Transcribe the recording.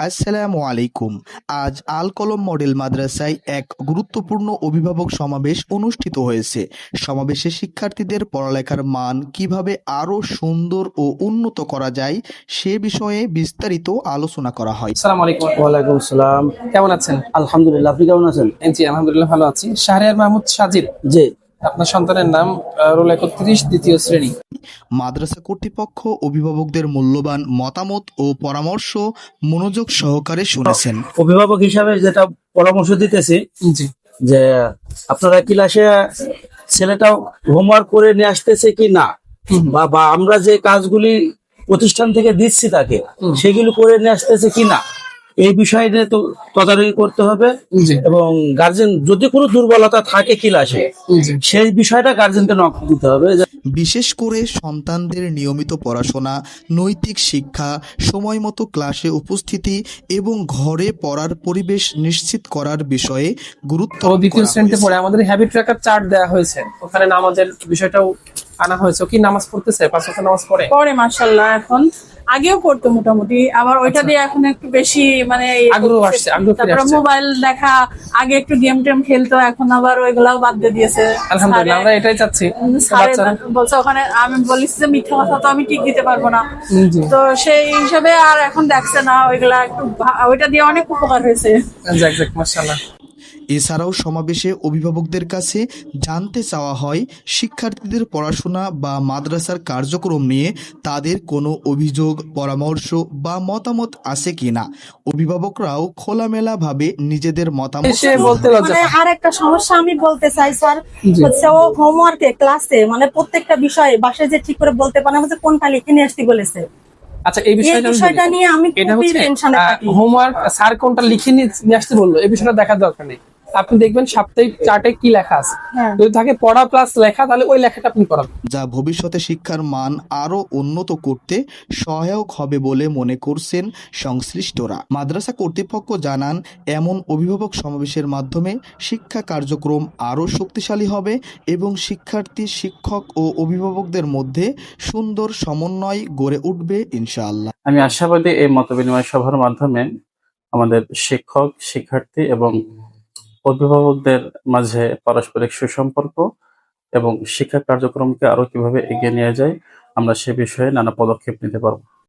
আসসালামু আলাইকুম। আজ আল কলম মডেল মাদ্রাসায় এক গুরুত্বপূর্ণ অভিভাবক সমাবেশ অনুষ্ঠিত হয়েছে। সমাবেশে শিক্ষার্থীদের পড়ালেখার মান কিভাবে আরও সুন্দর ও উন্নত করা যায় সে বিষয়ে বিস্তারিত আলোচনা করা হয়। আসসালামু আলাইকুম। ওয়ালাইকুম আসসালাম। কেমন আছেন? আলহামদুলিল্লাহ, আপনি কেমন আছেন? জি, আলহামদুলিল্লাহ ভালো আছি। শাহরিয়ার মাহমুদ সাজিদ, জি। আপনার সন্তানের নাম রোল 31, দ্বিতীয় শ্রেণী। মাদ্রাসা কর্তৃপক্ষ অভিভাবকদের মূল্যবান মতামত ও পরামর্শ মনোযোগ সহকারে শুনেছেন। অভিভাবক হিসাবে যেটা পরামর্শ দিতেছি জি যে আপনারা ক্লাসে ছেলেটা হোমওয়ার্ক করে নিয়ে আসতেছে কি না, বা আমরা যে কাজগুলি প্রতিষ্ঠান থেকে দিচ্ছি তাকে সেগুলো করে নিয়ে আসতেছে কি না, এই বিষয়ে নিয়ে তো তদারকি করতে হবে। জি এবং গার্জেন যদি কোনো দুর্বলতা থাকে ক্লাসে জি সেই বিষয়টা গার্জেনকে নক দিতে হবে। বিশেষ করে সন্তানদের নিয়মিত পড়াশোনা, নৈতিক শিক্ষা, সময়মতো ক্লাসে উপস্থিতি এবং ঘরে পড়ার পরিবেশ নিশ্চিত করার বিষয়ে গুরুত্ব ও দ্বিতীয় করা শ্রেণীতে হয়েছে। পড়ে। আমাদের হ্যাবিট ট্র্যাকার চার্ট দেওয়া হয়েছে, ওখানে নামাজের বিষয়টাও আনা হয়েছে। ও কি নামাজ পড়তেছে? 5 ওয়াক্ত নামাজ পড়ে? পরে মাশাআল্লাহ, এখন আগেও পড়তো মোটামুটি, আবার ওইটা দিয়ে এখন একটু বেশি মানে আগ্রহ আসছে, আগ্রহ ফিরে তারপরে আসছে। মোবাইল দেখা, আগে একটু গেম টেম খেলতো, এখন আবার ওইগুলাও বাদ দিয়ে দিয়েছে। আলহামদুলিল্লাহ, আমরা এটাই চাচ্ছি। স্যারে বাচ্চারা বলছে ওখানে, আমি বলিস যে মিথ্যা কথা তো আমি ঠিক দিতে পারবো না, জি তো সেই হিসাবে আর এখন দেখছে না ওইগুলা, একটু ওইটা দিয়ে অনেক উপকার হয়েছে। যাক যাক, মাশাআল্লাহ। এছাড়াও সমাবেশে অভিভাবকদের কাছে জানতে চাওয়া হয় শিক্ষার্থীদের পড়াশোনা বা মাদ্রাসার কার্যক্রম নিয়ে তাদের কোনো অভিযোগ, পরামর্শ বা মতামত আছে কিনা। অভিভাবকরাও খোলামেলাভাবে নিজেদের মতামত সে বলতে লজ্জা মানে পায়। আর একটা সমস্যা আমি বলতে চাই স্যার, জি। হচ্ছে ও হোমওয়ার্কে ক্লাসে মানে প্রত্যেকটা বিষয়ে বাসায় যে ঠিক করে বলতে পারে না, হচ্ছে কোনটা লিখে নিয়ে আসতে বলেছে। আচ্ছা, এই এই বিষয়টা বিষয়টা নিয়ে আমি এটা খুবই হচ্ছে টেনশনে থাকি। হোমওয়ার্ক স্যার কোনটা লিখে নিয়ে আসতে বললো, এই বিষয়টা দেখার দরকার নেই। আপনি দেখবেন সাপ্তাহিক চার্টে কি লেখা আছে, হ্যাঁ। যদি থাকে পড়া প্লাস লেখা, তাহলে ওই লেখাটা আপনি করাবেন। যা ভবিষ্যতে শিক্ষার মান আরও উন্নত করতে সহায়ক হবে বলে মনে করছেন সংশ্লিষ্টরা। মাদ্রাসা কর্তৃপক্ষ জানান, এমন অভিভাবক সমাবেশের মাধ্যমে শিক্ষা কার্যক্রম আরও শক্তিশালী হবে এবং শিক্ষার্থী, শিক্ষক ও অভিভাবকদের মধ্যে সুন্দর সমন্বয় গড়ে উঠবে ইনশাআল্লাহ। আমি আশাবাদী এই মতবিনিময় সভার মাধ্যমে আমাদের শিক্ষক, শিক্ষার্থী এবং অভিভাবকদের মাঝে পারস্পরিক সুসম্পর্ক এবং শিক্ষা কার্যক্রমকে আরো কিভাবে এগিয়ে নিয়ে যায় আমরা সে বিষয়ে নানা পদক্ষেপ নিতে পারবো।